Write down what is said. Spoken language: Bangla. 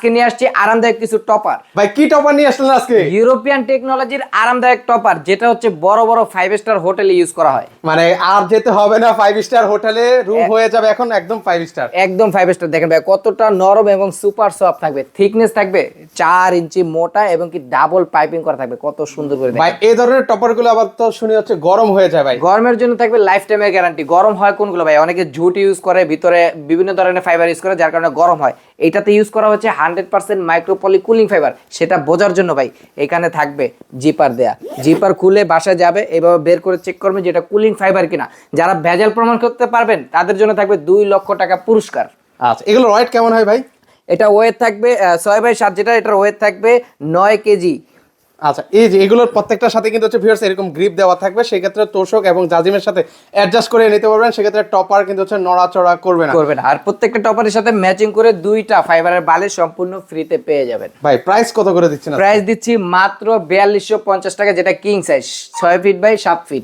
আজকে নিয়ে আসছি আরামদায়ক কিছু টপার। ভাই কি টপার নিয়ে আসলেন আজকে? ইউরোপিয়ান টেকনোলজির আরামদায়ক টপার, যেটা হচ্ছে বড় বড় 5 স্টার হোটেলে ইউজ করা হয়। মানে আর যেতে হবে না 5 স্টার হোটেলে, রুম হয়ে যাবে এখন একদম 5 স্টার। একদম 5 স্টার। দেখেন ভাই কতটা নরম এবং সুপার সফট থাকবে, থিকনেস থাকবে 4 ইঞ্চি মোটা এবং কি ডাবল পাইপিং করা থাকবে, কত সুন্দর করে ভাই দেখেন। এই ধরনের টপার গুলো আবার তো শুনি হচ্ছে গরম হয়ে যায় ভাই। গরমের জন্য থাকবে লাইফ টাইমের গ্যারান্টি। গরম হয় কোনগুলো ভাই? অনেকে ঝুট ইউজ করে, ভিতরে বিভিন্ন ধরনের ফাইবার ইউজ করে, যার কারণে গরম হয়। এটাতে ইউজ করা হচ্ছে 100% মাইক্রোপলি কুলিং ফাইবার। সেটা বোঝার জন্য ভাই এখানে থাকবে জিপার দেয়া। জিপার খুলে বাসায় যাবে, এভাবে বের করে চেক করবেন যেটা কুলিং ফাইবার কিনা। যারা ভেজাল প্রমাণ করতে পারবেন তাদের জন্য থাকবে 2 লক্ষ টাকা পুরস্কার। আচ্ছা, এগুলো ওয়েট কেমন হয় ভাই? এটা ওয়েট থাকবে 6x7, যেটা এটার ওয়েট থাকবে 9 কেজি। আচ্ছা, এই যে এগুলোর প্রত্যেকটার সাথে কিন্তু হচ্ছে ভিউয়ার্স এরকম গ্রিপ দেওয়া থাকবে, সেই ক্ষেত্রে তোষক এবং জাজিমের সাথে অ্যাডজাস্ট করে নিতে পারবেন। সেক্ষেত্রে টপার কিন্তু হচ্ছে নড়াচড়া করবে না। আর প্রত্যেকটা টপারের সাথে ম্যাচিং করে 2টা ফাইবারের বালিশ সম্পূর্ণ ফ্রিতে পেয়ে যাবেন। ভাই প্রাইস কত করে দিচ্ছেন? প্রাইস দিচ্ছি মাত্র 4250 টাকা, যেটা king size 6 feet by 7 fit.